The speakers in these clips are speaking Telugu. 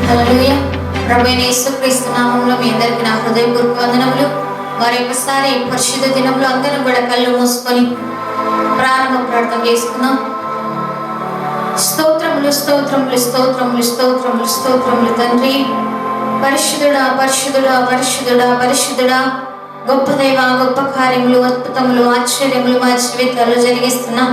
హల్లెలూయా. ప్రభువైన యేసుక్రీస్తు నామములో మీ అందరికీ నా హృదయపూర్వక వందనములు. మరొకసారి పరిశుద్ధ దినంలో అందరం కూడా కళ్ళు మూసుకొని ప్రారంభ ప్రార్థన చేసుకుందాం. స్తోత్రములు స్తోత్రములు స్తోత్రములు స్తోత్రములు స్తోత్రములు తండ్రి, పరిశుద్ధుడా పరిశుద్ధుడా పరిశుద్ధుడా పరిశుద్ధుడా, గొప్ప దైవ, గొప్ప కార్యములు, అద్భుతములు, ఆశ్చర్యములు మా జీవితాల్లో జరిగిస్తున్నా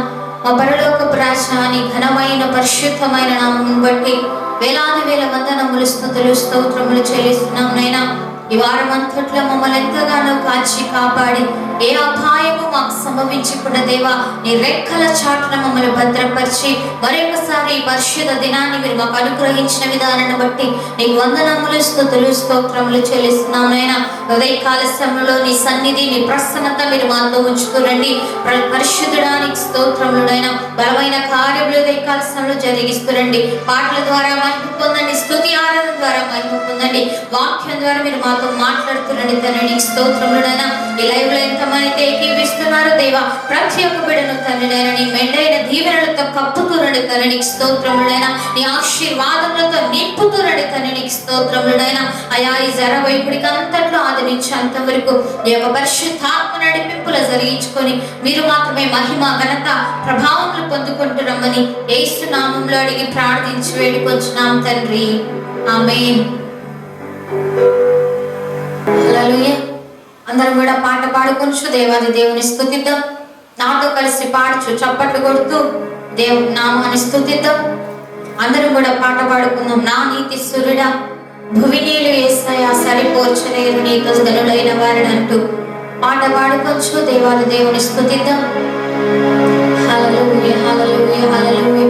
మా పరలోకపు రాజా, నీ ఘనమైన పరిశుద్ధమైన నామమును బట్టి వేలాది వేల వందనములు, స్తుతులు, స్తోత్రములు చెల్లిస్తున్నాం నైనా. ఈ వారం అంతట్లో మమ్మల్ని ఎంతగానో కాచి కాపాడి ఏ అపాయము మాకు సంభవించకుండా దేవా నీ రెక్కల చాటున మమ్మల్ని భద్రపరిచి మరొకసారి ఈ పరిశుద్ధ దినాన్ని మీరు మాకు అనుగ్రహించిన విధానాన్ని బట్టి నీకు వందనములు, స్తుతులు, స్తోత్రములు చెల్లిస్తున్నాం నైనా. ఉదయకాల సమయంలో నీ సన్నిధి, నీ ప్రసన్నత మీరు మాతో ఉంచుకోరండి. పరిశుద్ధుడానికి స్తోత్రములైనా బలమైన కార్యములు ఉదయకాల సమయంలో జరిగిస్తురండి. పాటల ద్వారా మహిమ పొందండి, స్తుతి ఆరాధన ద్వారా మహిమ పొందండి, వాక్యం ద్వారా మీరు మాతో మాట్లాడుతురండి తండ్రి. నీకు స్తోత్రములైనా. ఈ లైవ్ లో ఎంతమంది ఏకీవిస్తున్నారు దేవా, ప్రతి ఒక్క బిడ్డను తండ్రి నైనా నీ మెండైన దీవెనలతో కప్పుతురండి తండ్రి. నీకు స్తోత్రములైనా. నీ ఆశీర్వాదములతో నింపుతురండి తండ్రి. నీకు స్తోత్రములైనా. అయా ఈ జరవైపుడికి అంతట్లో ఆదరించి అంతవరకు ఈ యొక్క పరిశుద్ధాత్మ నడిపింపులు జరిగించుకొని మీరు మాత్రమే మహిమ, ఘనత, ప్రభావములు పొందుకుంటున్నామని యేసు నామములో అడిగి ప్రార్థించి వేడుకొంచున్నాం తండ్రి. ఆమేన్. హల్లెలూయా. అందరం కూడా పాట పాడుకొంచు దేవాది దేవుని స్తుతిద్దాం. నాతో కలిసి పాడుచు చప్పట్లు కొడుతూ దేవుని నామాన్ని స్తుతిద్దాం. అందరం కూడా పాట పాడుకుందాం. నా నీతి సూర్యుడా, భువి నీళ్ళు యేసయ్యా, సరిపోర్చలేరు నీతో గనులైన వారిని అంటూ పాట పాడుకొంచు దేవాది దేవుని స్తుతిద్దాం. హల్లెలూయా హల్లెలూయా హల్లెలూయా.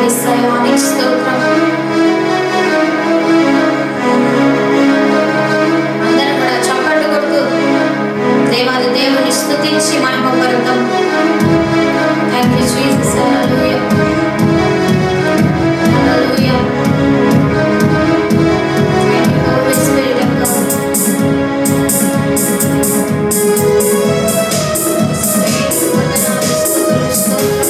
యేసయ్యా నీకు స్తోత్రం. దేవాది దేవుని స్తుతించి మహిమ పరుద్దాం. Thank you Jesus. Hallelujah hallelujah. Thank you holy spirit of God. స్తుతులు స్తోత్రం.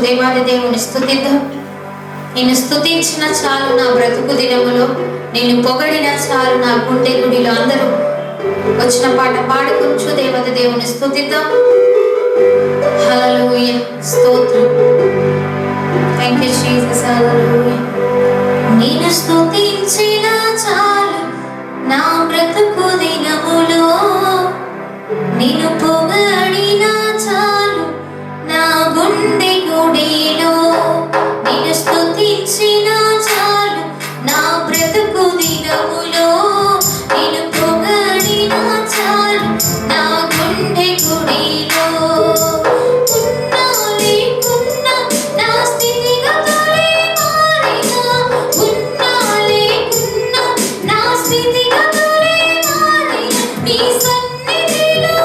దేవాది దేవుని స్తుతిద్దాం. నేను స్తుతించిన చాలు నా బ్రతుకు దినములో, నేను పొగడిన చాలు నా గుండె గుడిలో. అందరూ వచ్చిన పాట పాడుకుంటూ దేవాది దేవుని స్తుతిద్దాం. హల్లెలూయా, స్తోత్రం. Thank you Jesus. హల్లెలూయా. నేను స్తుతించిన చాలు నా బ్రతుకు దినములో, నేను పొగడిన చాలు నా గుండె గుడిలో. నేను స్తుతించిన చాలు నా బ్రతుకు దినములో, నేను పొగడిన చాలు నా గుండె గుడిలో. ఉన్నా లేకున్నా నా స్థితిగతులే మారినా, ఉన్నా లేకున్నా నా స్థితిగతులే మారినా, నీ సన్నిధిలో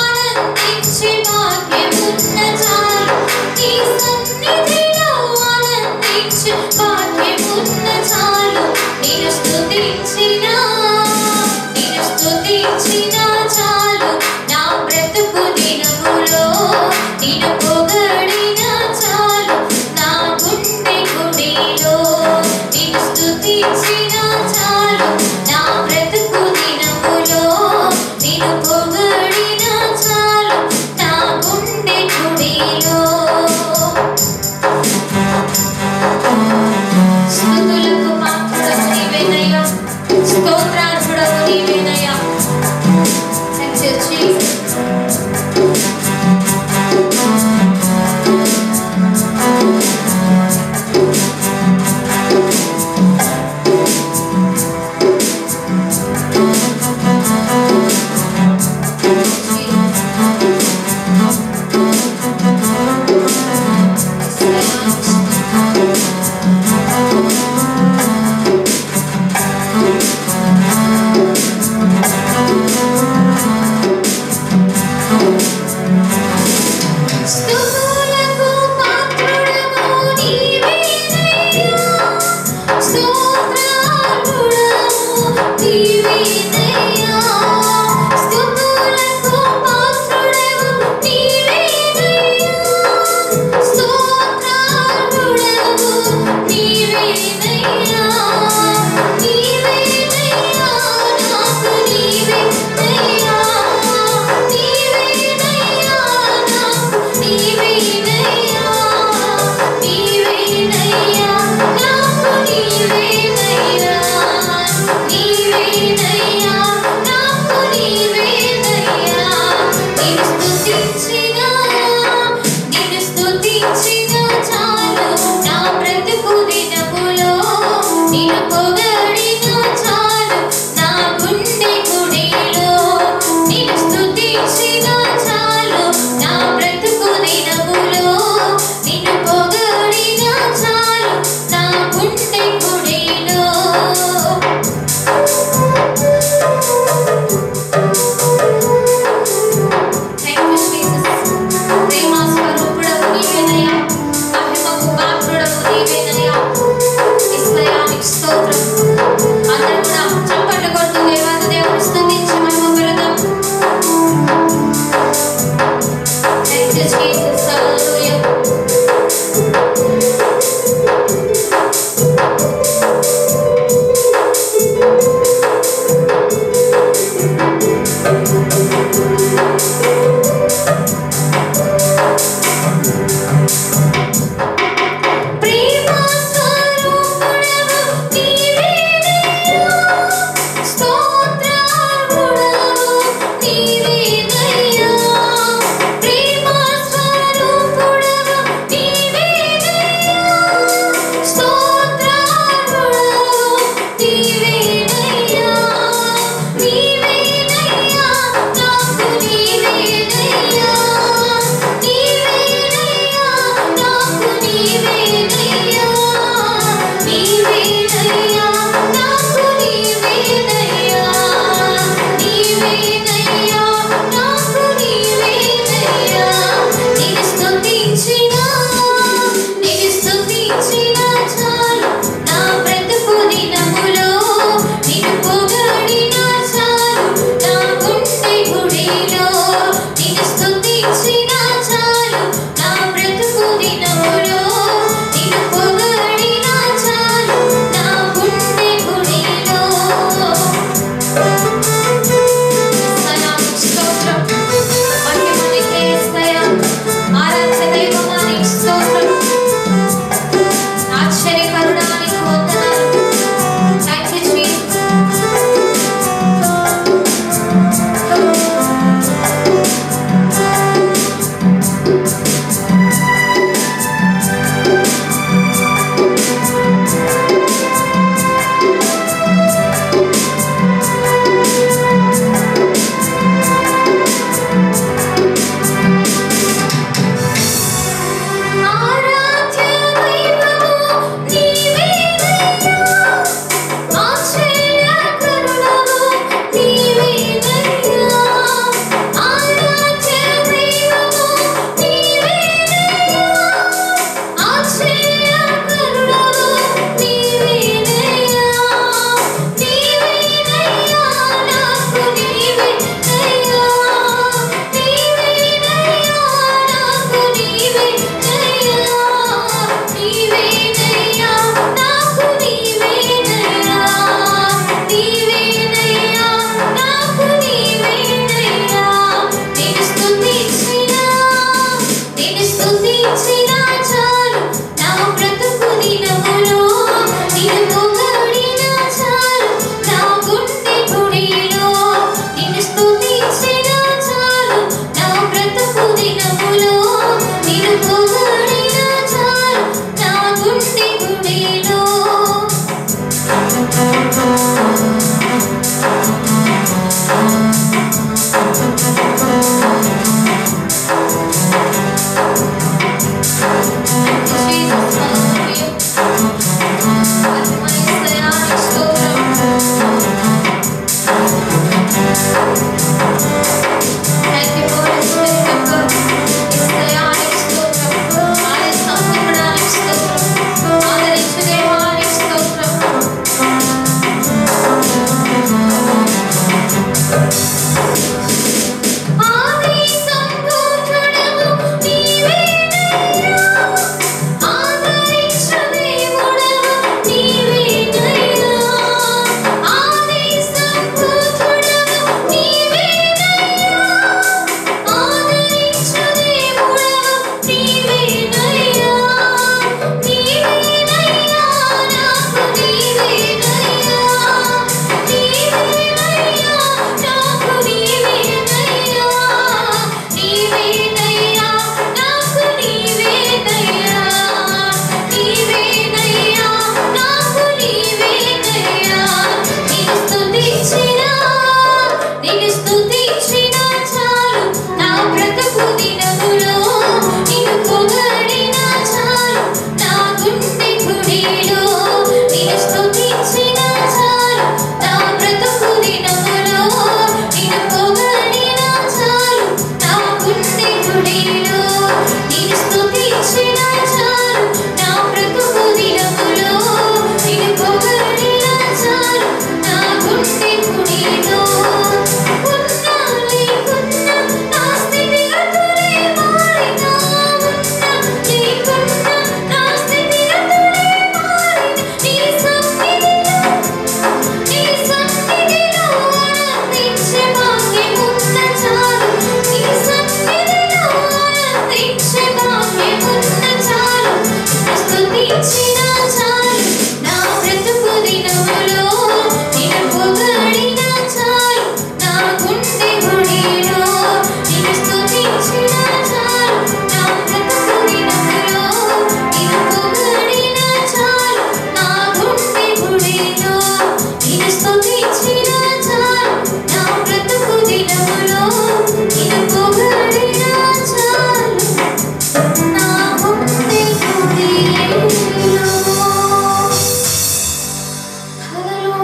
ఆనందించే భాగ్యమున్న చాలు, నీ సన్నిధిలో ఆనందించే భాగ్యమున్న చాలు. నేను స్తుతించిన చాలు నా బ్రతుకు దినములో, నేను పొగడిన చాలు నా గుండె గుడిలో. నేను స్తుతించిన చాలు నా బ్రతుకు దినములో, నేను పొగడిన చాలు నా గుండె గుడిలో. స్తుతులకు పాత్రుడవు నీవేనయ్యా, స్తోత్రార్హుడవు నీవేనయ్యా. Thank you Jesus. స్తుతులకు పాత్రుడవు నీవేనయ్యా, స్తోత్రార్హుడవు నీవేనయ్యా. స్తుతులకు పాత్రుడవు నీవేనయ్యా, స్తోత్రార్హుడవు నీవేనయ్యా. నీవేనయ్యా నాకు నీవేనయ్యా, నీవేనయ్యా నాకు నీవేనయ్యా, నీవేనయ్యా నాకు నీవేనయ్యా, నీవేనయ్యా నాకు నీవేనయ్యా. నిన్ను స్తుతించిన చాలు నా బ్రతుకు దినములో, నిన్ను పొగడిన చాలు నా గుండె గుడిలో. నిన్ను స్తుతించిన చాలు నా బ్రతుకు దినములో, నిన్ను పొగడిన చాలు నా గుండె గుడిలో. Thank you Jesus. ప్రేమ స్వరూపుడవు నీవేనయ్యా, మహిమకు పాత్రుడవు నీవేనయ్యా. యేసయ్యా నీకు స్తోత్రం.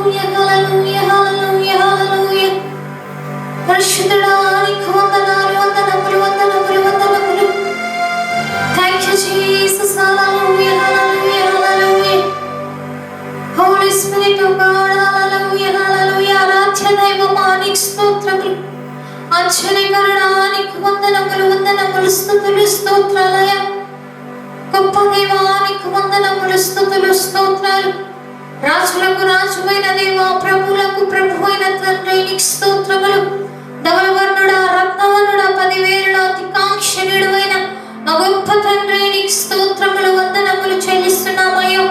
హల్లెలూయా హల్లెలూయా హల్లెలూయా. పరిశుద్ధుడా నీకు వందనాలు వందనములు వందనములు వందనములు. Thank you Jesus. Hallelujah hallelujah hallelujah. Holy spirit of God. Hallelujah hallelujah. ఆరాధ్య దైవమా నీకు స్తోత్రములు. ఆశ్చర్యకరుడా నీకు వందనములు వందనములు స్తుతులు స్తోత్రాలయ. గొప్ప దేవా నీకు వందనములు స్తుతులు స్తోత్రాలు. రాజులకు రాజువైన దేవా ప్రభువులకు ప్రభువైన తండ్రి నీకు స్తోత్రములు. ధవలవర్ణుడా రత్నవర్ణుడా 10,000 అతికాంక్షణుడైన మా గొప్ప తండ్రి నీకు స్తోత్రములు వందనములు చెల్లిస్తున్నామయ్యో.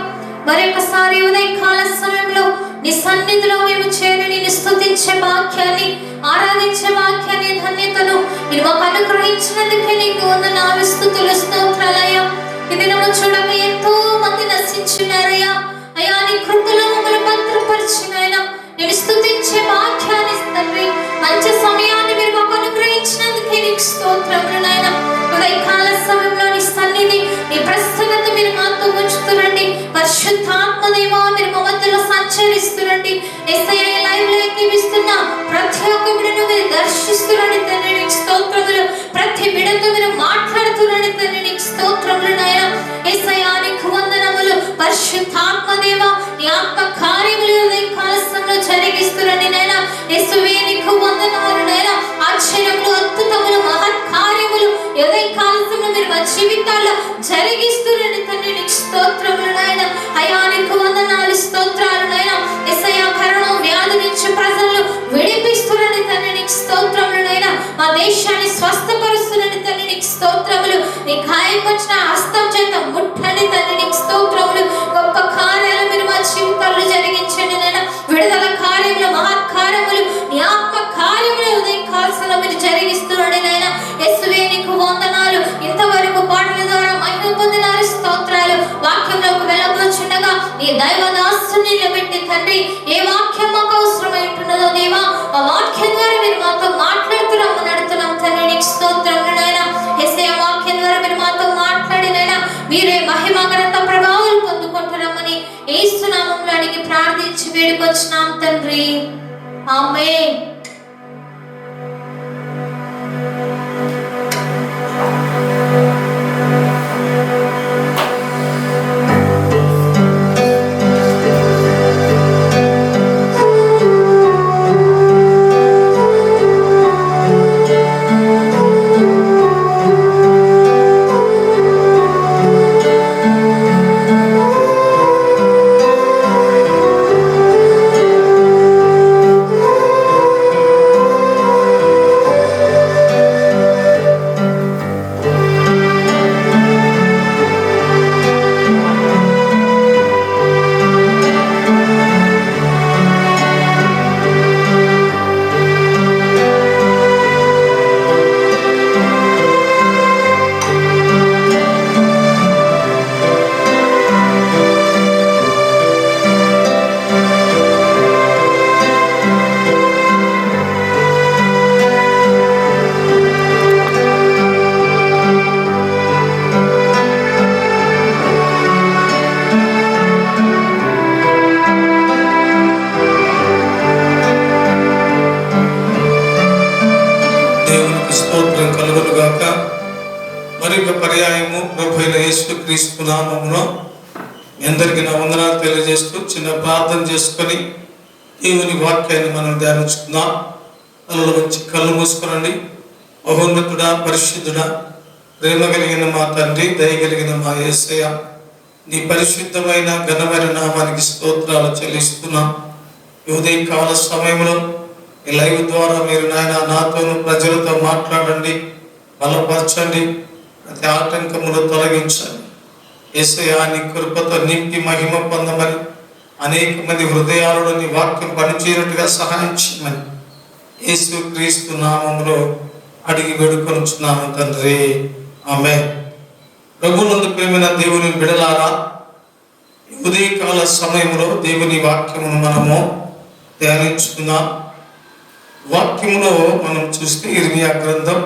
మరొకసారి ఉదయకాల సమయంలో నీ సన్నిధిలో మేము చేరి నిన్ను స్తుతించే వాక్యాన్ని ఆరాధించే వాక్యాన్ని ధన్యతను మీరు మాకు అనుగ్రహించినందుకే నీకు వందనాలు స్తుతులు స్తోత్రాలయ్యా. ఈ దినము చూడగా ఎంతో మంది నశించున్నారయ్యా. అయ్యా నీ కృపలో మమ్మల్ని భద్రపరిచినైనా నేను స్తుతించే వాక్యాన్ని తండ్రి మంచి సమయాన్ని మీరు మాకు అనుగ్రహించినందుకే నీకు స్తోత్రములు నాయనా. ఉదయకాల సమయంలో నీ సన్నిధి నీ ప్రసన్నత మీరు మాతో ఉంచుతురండి. పరిశుద్ధాత్మ దేవా మీరు మా మధ్యలో సంచరిస్తురండి. యేసయ్య లైవ్ లో ఎక్కిస్తున్న ప్రతి ఒక్క బిడ్డను మీరు దర్శిస్తురండి తండ్రి నీకు స్తోత్రములు. ప్రతి బిడ్డతో మీరు మాట్లాడుతురండి తండ్రి నీకు స్తోత్రములు నాయనా. యేసయ్య నీకు వందనములు. పరిశుద్ధాత్మ దేవా నీ ఆత్మ కార్యములు ఉదయకాల సమయంలో జరిగిస్తురండి నాయనా. యేసువే నీకు వందనాలు నాయనా. ఆశ్చర్యములు అద్భుతములు మహత్ కార్యములు ఉదయకాల సమయంలో మీరు మా జీవితాల్లో జరిగిస్తురండి తండ్రి నీకు స్తోత్రములు నాయనా. అయ్యా నీకు వందనాలు స్తోత్రాలు నాయనా. యేసయ్య కరోనా వ్యాధి నుంచి ప్రజలను విడిపిస్తురండి తండ్రి నీకు స్తోత్రములు నాయనా. మా దేశాన్ని స్వస్థపరుస్తురండి తండ్రి నీకు స్తోత్రములు. నీ గాయపరిచిన హస్తం చేత ముట్టండి తండ్రి నీకు స్తోత్రములు. గొప్ప కార్యాలు మీరు మా జీవితాల్లో జరిగించండి నాయనా. విడుదల కార్యములు మహత్ కార్యములు నీ ఆత్మ కార్యములు ఉదయకాల మీరు జరిగిస్తున్నాడు నాయనా. యేసువే నీకు వందనాలు. ఇంతవరకు పాటల ద్వారా మహిమ పొందినారు స్తోత్రాలు. వాక్యంలోకి వెళ్ళబోచుండగా నీ దైవదాసుని నిలబెట్టి తండ్రి ఏ వాక్యం మాకు అవసరమై ఉంటున్నదో దేవా ఆ వాక్యం ద్వారా మీరు మాతో మాట్లాడుతున్నాము నడుతున్నాం తండ్రి నీకు స్తోత్రములు నాయనా. యేసయ్య వాక్యం ద్వారా మీరు మాతో మాట్లాడినైనా మీరే మహిమ ఘనత ప్రభావాలు పొందుకుంటున్నామని యేసు నామములో అడిగి ప్రార్థించి వేడుకొచ్చినాం తండ్రి. ఆమేన్. యేసుక్రీస్తు నామములో మీ అందరికీ నా వందనాలు తెలియజేస్తూ చిన్న ప్రార్థన చేసుకొని దేవుని వాక్యాన్ని మనం ధ్యానించుకుందాం. కళ్ళు వచ్చి కళ్ళు మూసుకోనండి. మహోన్నతుడా పరిశుద్ధుడా ప్రేమ కలిగిన మా తండ్రి దయ కలిగిన మా యేసయ్య నీ పరిశుద్ధమైన ఘనమైన నామానికి స్తోత్రాలు చెల్లిస్తున్నాం. ఈ ఉదయకాల సమయంలో ఈ లైవ్ ద్వారా మీరు నాయన నాతోను ప్రజలతో మాట్లాడండి, బలపరచండి, ప్రతి ఆటంకములు తొలగించండి. యేసయ్య నీ కృపతో నింపి మహిమ పొందమని అనేక మంది హృదయాలలో నీ వాక్యం పనిచేయనట్టుగా సహాయం చేయమని యేసుక్రీస్తు నామములో అడిగి వేడుకొనుచున్నాము తండ్రి. ఆమేన్. ప్రభునందు ప్రేమైన దేవుని బిడలారా, ఉదయకాల సమయంలో దేవుని వాక్యమును మనము ధ్యానించుకుందాం. వాక్యములో మనం చూస్తే ఇర్మియా గ్రంథం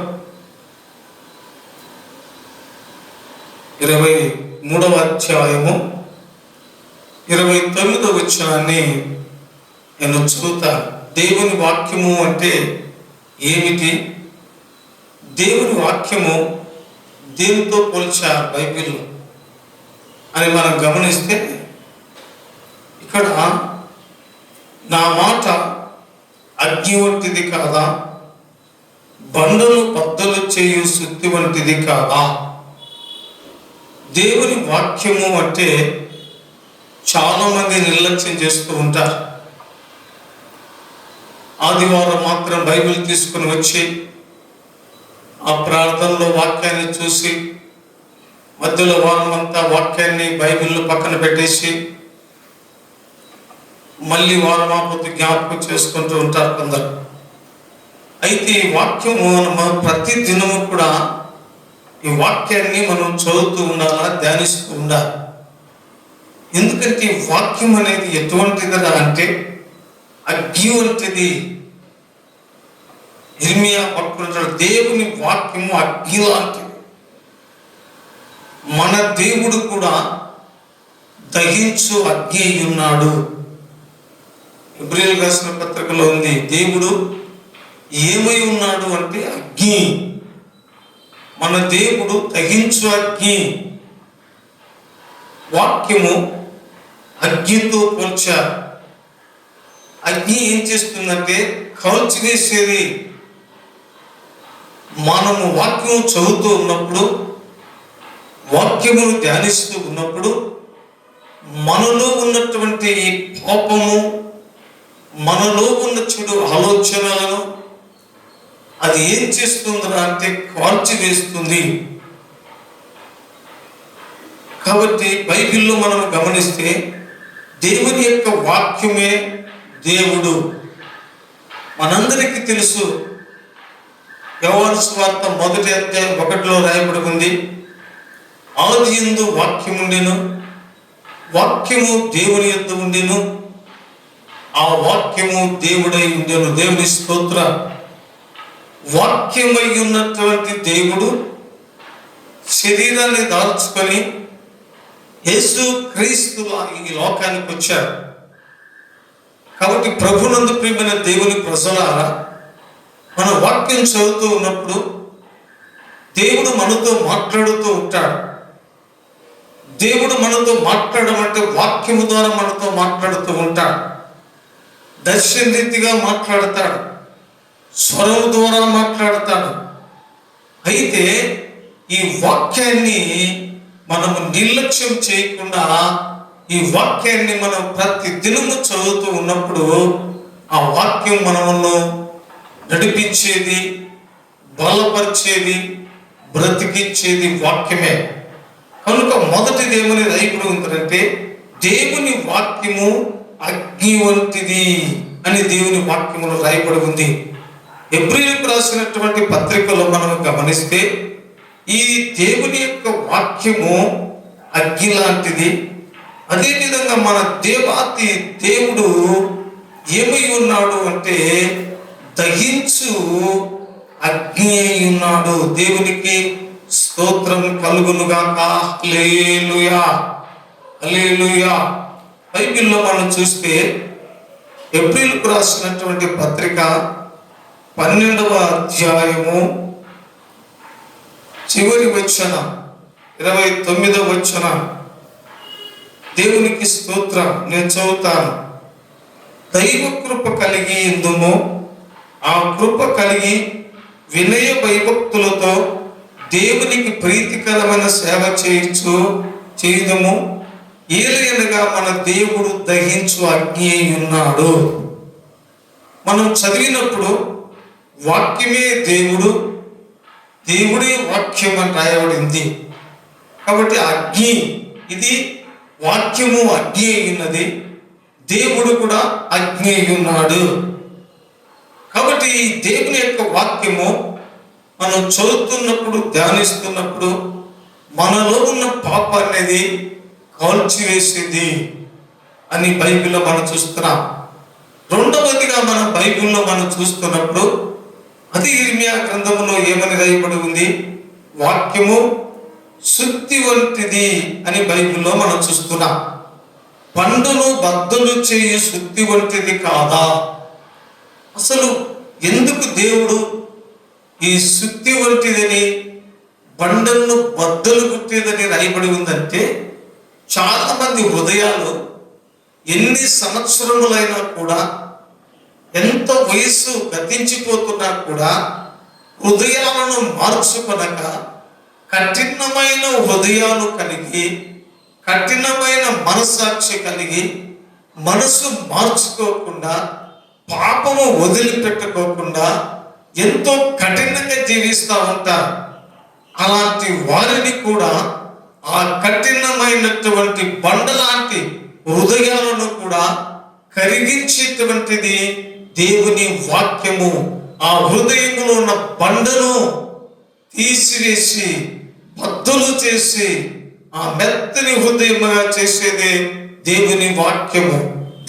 23వ అధ్యాయము 29వ వచనాన్ని నేను చదువుతాను. దేవుని వాక్యము అంటే ఏమిటి? దేవుని వాక్యము దేనితో పోల్చారు బైబిల్లో అని మనం గమనిస్తే, ఇక్కడ నా మాట అగ్ని వంటిది కాదా, బండలు బద్దలు చేయు సుత్తి వంటిది కాదా. దేవుని వాక్యము అంటే చాలా మంది నిర్లక్ష్యం చేస్తూ ఉంటారు. ఆదివారం మాత్రం బైబిల్ తీసుకుని వచ్చి ఆ ప్రార్థనలో వాక్యాన్ని చూసి మధ్యలో వారం అంతా వాక్యాన్ని బైబిల్లో పక్కన పెట్టేసి మళ్ళీ వారమాపతి జ్ఞాపకం చేసుకుంటూ ఉంటారు కొందరు. అయితే ఈ వాక్యము మనం ప్రతి దినము కూడా ఈ వాక్యాన్ని మనం చదువుతూ ఉండాలా, ధ్యానిస్తూ ఉండాలి. ఎందుకంటే ఈ వాక్యం అనేది ఎటువంటిదిరా అంటే అగ్ని వంటిది. ఇర్మియా పట్టుకుంటాడు, దేవుని వాక్యము అగ్ని లాంటిది. మన దేవుడు కూడా దహించు అగ్ని అయి ఉన్నాడు. హెబ్రీయులకు రాసిన పత్రికలో ఉంది, దేవుడు ఏమై ఉన్నాడు అంటే అగ్ని. మన దేవుడు దహించు అగ్ని. వాక్యము అగ్నితో పోల్చారు. అగ్ని ఏం చేస్తుందంటే కాల్చివేసేది. మనము వాక్యము చదువుతూ ఉన్నప్పుడు, వాక్యమును ధ్యానిస్తూ ఉన్నప్పుడు మనలో ఉన్నటువంటి ఈ పాపము, మనలో ఉన్న చెడు ఆలోచనలను అది ఏం చేస్తుందా అంటే కాల్చివేస్తుంది. కాబట్టి బైబిల్లో మనం గమనిస్తే దేవుని యొక్క వాక్యమే దేవుడు. మనందరికీ తెలుసు, యోహాను సువార్త 1:1 రాయబడి ఉంది, ఆదియందు వాక్యము ఉండెను, వాక్యము దేవుని యొద్ద ఉండెను, ఆ వాక్యము దేవుడై ఉండెను. దేవుని స్తోత్ర. వాక్యమై ఉన్నటువంటి దేవుడు శరీరాన్ని దాల్చుకొని యేసు క్రీస్తులా ఈ లోకానికి వచ్చాడు. కాబట్టి ప్రభునందు ప్రియమైన దేవుని ప్రజలారా, మన వాక్యం చదువుతూ ఉన్నప్పుడు దేవుడు మనతో మాట్లాడుతూ ఉంటాడు. దేవుడు మనతో మాట్లాడడం అంటే వాక్యము ద్వారా మనతో మాట్లాడుతూ ఉంటాడు. దర్శన రీతిగా మాట్లాడతాడు, స్వరం ద్వారా మాట్లాడతాడు. అయితే ఈ వాక్యాన్ని మనము నిర్లక్ష్యం చేయకుండా, ఈ వాక్యాన్ని మనం ప్రతి దినము చదువుతూ ఉన్నప్పుడు ఆ వాక్యం మనము నడిపించేది, బలపరిచేది, బ్రతికించేది వాక్యమే. కనుక మొదటిది ఏమని రాయబడి ఉందంటే దేవుని వాక్యము అగ్ని వంటిది అని దేవుని వాక్యములో రాయబడి ఉంది. హెబ్రీయులకు రాసినటువంటి పత్రికలో మనం గమనిస్తే ఈ దేవుని యొక్క వాక్యము అగ్ని లాంటిది. అదేవిధంగా మన దేవాతి దేవుడు ఏమై ఉన్నాడు అంటే దహించు అగ్ని అయి ఉన్నాడు. దేవునికి స్తోత్రం కలుగునుగాక. హల్లెలూయా, హల్లెలూయా. బైబిల్లో మనం చూస్తే హెబ్రీయులకు రాసినటువంటి పత్రిక 12వ అధ్యాయము చివరి వచనం 29వ వచనం, దేవునికి స్తోత్రం. నేను చదువుతాను. దైవ కృప కలిగి ఇందుము, ఆ కృప కలిగి వినయ భయభక్తులతో దేవునికి ప్రీతికరమైన సేవ చేయుదుము. ఏలయనగా మన దేవుడు దహించు అగ్ని అయి ఉన్నాడు. మనం చదివినప్పుడు వాక్యమే దేవుడు, దేవుడే వాక్యం అని రాయబడింది. కాబట్టి అగ్ని, ఇది వాక్యము అగ్ని అయి ఉన్నది, దేవుడు కూడా అగ్ని అయి ఉన్నాడు. కాబట్టి ఈ దేవుని యొక్క వాక్యము మనం చదువుతున్నప్పుడు, ధ్యానిస్తున్నప్పుడు మనలో ఉన్న పాపం అనేది కాల్చివేసేది అని బైబిల్లో మనం చూస్తున్నాం. రెండవదిగా మనం బైబిల్లో మనం చూస్తున్నప్పుడు అది ఇర్మియా గ్రంథములో ఏమని రాయబడి ఉంది, వాక్యము శుద్ధి వంటిది అని బైబిల్లో మనం చూస్తున్నాం. బండను బద్దలు చేయి శుద్ధి వంటిది కాదా? అసలు ఎందుకు దేవుడు ఈ శుద్ధి వంటిదని, బండలను బద్దలు కొట్టేదని రాయబడి ఉందంటే, చాలా మంది హృదయాలు ఎన్ని సంవత్సరములైనా కూడా, ఎంత వయసు గతించిపోతున్నా కూడా హృదయాలను మార్చుకొనక, కఠినమైన హృదయాలు కలిగి, కఠినమైన మనస్సాక్షి కలిగి, మనసు మార్చుకోకుండా, పాపము వదిలిపెట్టుకోకుండా ఎంతో కఠినంగా జీవిస్తూ ఉంటారు. అలాంటి వారిని కూడా ఆ కఠినమైనటువంటి బండలాంటి హృదయాలను కూడా కరిగించేటువంటిది దేవుని వాక్యము. ఆ హృదయంలో ఉన్న బండను తీసివేసి బద్దలు చేసి ఆ మెత్తని హృదయముగా చేసేదే దేవుని వాక్యము.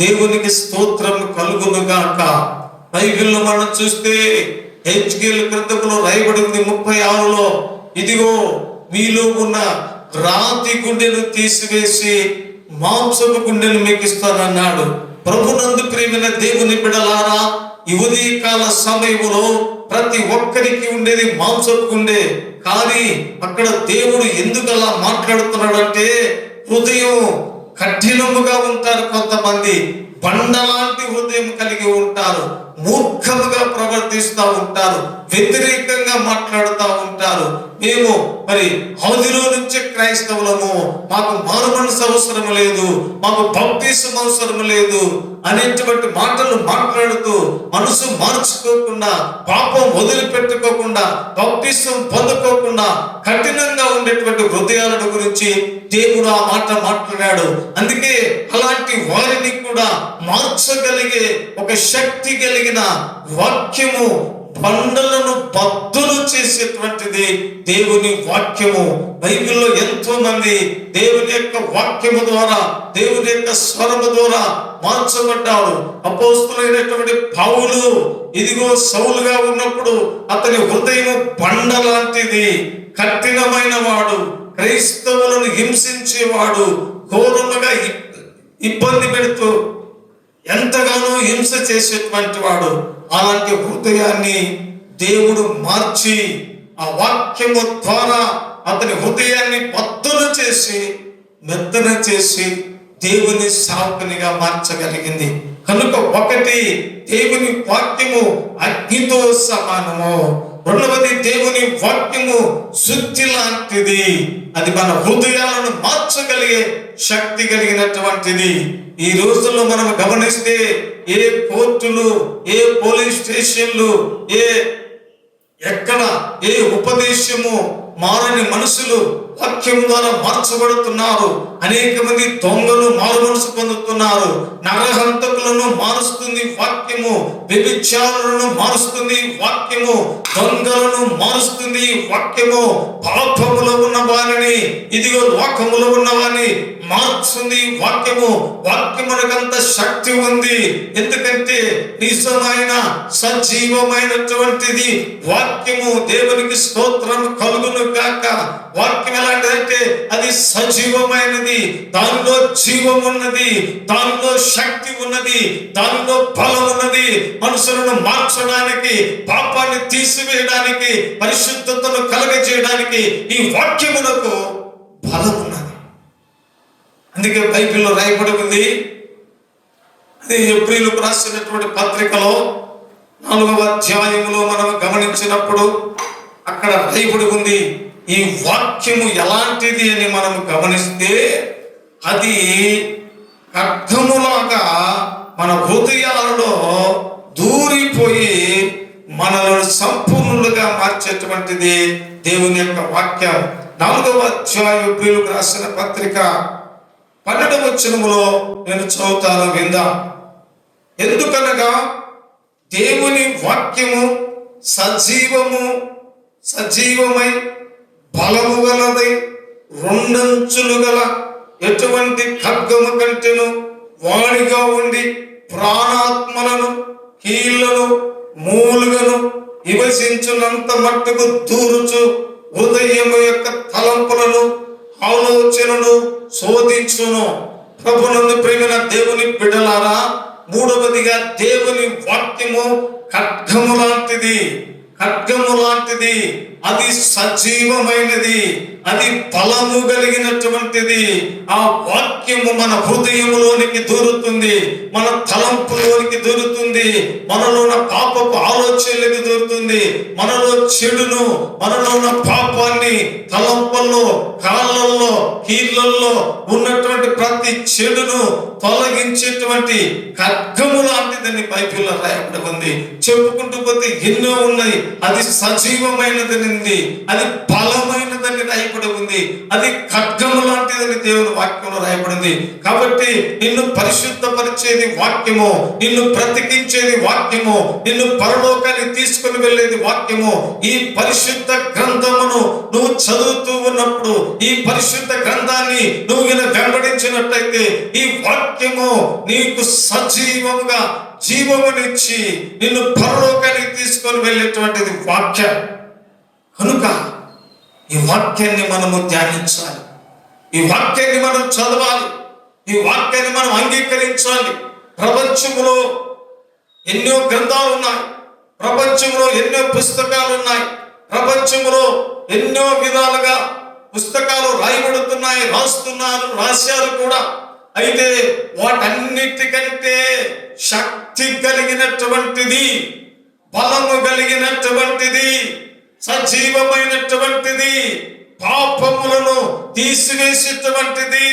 దేవునికి స్తోత్రం కలుగును గాక. బైబిల్లో మనం చూస్తే హెజ్కేలు గ్రంథములో రాయబడి ఉంది 36లో, ఇదిగో మీలో ఉన్న రాతి గుండెను తీసివేసి మాంసపు గుండెను మీకు ఇస్తానన్నాడు. ప్రభునందు ప్రియమైన దేవుని బిడ్డలారా, ఈ ఉదయకాల సమయంలో ప్రతి ఒక్కరికి ఉండేది మాంసపు గుండె. కానీ అక్కడ దేవుడు ఎందుకు అలా మాట్లాడుతున్నాడంటే, హృదయం కఠినముగా ఉంటారు కొంతమంది, బండలాంటి హృదయం కలిగి ఉంటారు, మూర్ఖముగా ప్రవర్తిస్తూ ఉంటారు, వ్యతిరేకంగా మాట్లాడుతూ ఉంటారు. మేము మరి ఆదిలో నుంచే క్రైస్తవులము, మాకు మారుమనసు అవసరం లేదు, మాకు బాప్తిసం అవసరం లేదు అనేటువంటి మాటలు మాట్లాడుతూ మనసు మార్చుకోకుండా, పాపం వదిలిపెట్టుకోకుండా, బాప్తిసం పొందుకోకుండా కఠినంగా ఉండేటువంటి హృదయాలను గురించి దేవుడు ఆ మాట మాట్లాడాడు. అందుకే అలాంటి వారిని కూడా మార్చగలిగే ఒక శక్తి కలిగిన వాక్యము, బండలను బద్దలు చేసేటువంటిది దేవుని వాక్యము. బైబిల్లో ఎంతో మంది దేవుని యొక్క వాక్యము ద్వారా, దేవుని యొక్క స్వరము ద్వారా మార్చబడ్డారు. అపోస్తులైనటువంటి పౌలు, ఇదిగో సౌలుగా ఉన్నప్పుడు అతని హృదయం బండ లాంటిది, కఠినమైన వాడు, క్రైస్తవులను హింసించేవాడు, ఘోరముగా ఇబ్బంది పెడుతూ ఎంతగానో హింస చేసేటువంటి వాడు. అలాంటి హృదయాన్ని దేవుడు మార్చి ఆ వాక్యము ద్వారా అతని హృదయాన్ని బద్దలు చేసి, మెత్తన చేసి దేవుని సాకునిగా మార్చగలిగింది. కనుక ఒకటి, దేవుని వాక్యము అగ్నితో సమానము. రెండవది, దేవుని వాక్యము శుద్ధి లాంటిది. అది మన హృదయాలను మార్చగలిగే శక్తి కలిగినటువంటిది. ఈ రోజుల్లో మనం గమనిస్తే ఏ కోర్టులు, ఏ పోలీస్ స్టేషన్లు, ఎక్కడ ఏ ఉపదేశము మారని మనుషులు వాక్యం ద్వారా మార్చబడుతున్నారు. అనేక మంది దొంగలు మారు మనసు పొందుతున్నారు. నరహంతకులను మారుస్తుంది వాక్యము, వ్యభిచారులను మారుస్తుంది వాక్యము, దొంగలను మారుస్తుంది వాక్యము, పాపములో ఉన్న వారిని, ఇదిగో లోకములో ఉన్న వారిని మార్చుతుంది వాక్యము. వాక్యమునకంత శక్తి ఉంది. ఎందుకంటే నిజమైన సజీవమైనటువంటిది వాక్యము. దేవునికి స్తోత్రం కలుగును గాక. వాక్యం ఎలాంటిదంటే అది సజీవమైనది, దానిలో జీవం ఉన్నది, దానిలో శక్తి ఉన్నది, దానిలో బలం ఉన్నది. మనుషులను మార్చడానికి, పాపాన్ని తీసివేయడానికి, పరిశుద్ధతను కలగజేయడానికి ఈ వాక్యమునకు బలం ఉన్నది. అందుకే బైబిల్లో రాయబడి ఉంది, అది ఏప్రిల్కు రాసినటువంటి పత్రికలో 4వ అధ్యాయంలో మనం గమనించినప్పుడు అక్కడ రాయబడి ఉంది, ఈ వాక్యము ఎలాంటిది అని మనం గమనిస్తే అది ఖడ్గములాగా మన హృదయాలలో దూరిపోయి మనలను సంపూర్ణులుగా మార్చేటువంటిది దేవుని యొక్క వాక్యం. 4వ అధ్యాయం ఏప్రిల్కు రాసిన పత్రిక 12వ వచనములో నేను చదువుతాను, విందాం. ఎందుకనగా దేవుని వాక్యము సజీవమై బలము గలదై, రెండంచులు గల ఎటువంటి ఖడ్గము కంటెను వాడిగా ఉండి ప్రాణాత్మలను, కీళ్లను, మూలుగను విభజించునంత మట్టుకు దూరుచు, హృదయము యొక్క తలంపులను, ఆలోచనను శోధించును. ప్రభునందు ప్రియమైన దేవుని బిడ్డలారా, మూడవదిగా దేవుని వాక్యము ఖడ్గము లాంటిది. ఖడ్గము లాంటిది, అది సజీవమైనది, అది బలము కలిగినటువంటిది. ఆ వాక్యము మన హృదయములోనికి దూరుతుంది, మన తలంపులోనికి దూరుతుంది, మనలో ఉన్న పాపపు ఆలోచనలకు దూరుతుంది. మనలో చెడును, మనలో ఉన్న పాపాన్ని, తలంపుల్లో, కాళ్ళల్లో, కీళ్ళల్లో ఉన్నటువంటి ప్రతి చెడును తొలగించేటువంటి ఖడ్గము లాంటిదని బైబిల్లో రాయబడి ఉంది. చెప్పుకుంటూ పోతే ఎన్నో ఉన్నాయి. అది సజీవమైనదని, అది బలమైనదని రాయబడి ఉంది, అది ఖడ్గము లాంటిదని దేవుని వాక్యంలో రాయబడింది. కాబట్టి నిన్ను పరిశుద్ధపరిచేది వాక్యము, నిన్ను బ్రతికించేది వాక్యము, నిన్ను పరలోకానికి తీసుకుని వెళ్ళేది వాక్యము. ఈ పరిశుద్ధ గ్రంథమును నువ్వు చదువుతూ ఉన్నప్పుడు, ఈ పరిశుద్ధ గ్రంథాన్ని నువ్వు వెంబడించినట్లయితే, ఈ వాక్యము నీకు సజీవముగా జీవమునిచ్చి నిన్ను పరలోకానికి తీసుకొని వెళ్ళేటువంటిది వాక్యం. కనుక ఈ వాక్యాన్ని మనము ధ్యానించాలి, ఈ వాక్యాన్ని మనం చదవాలి, ఈ వాక్యాన్ని మనం అంగీకరించాలి. ప్రపంచంలో ఎన్నో గ్రంథాలు ఉన్నాయి, ప్రపంచంలో ఎన్నో పుస్తకాలు ఉన్నాయి, ప్రపంచంలో ఎన్నో విధాలుగా పుస్తకాలు రాయబడుతున్నాయి, రాశారు కూడా. అయితే వాటన్నిటికంటే శక్తి కలిగినటువంటిది, బలము కలిగినటువంటిది, సజీవమైనటువంటిది, పాపములను తీసివేసేటువంటిది,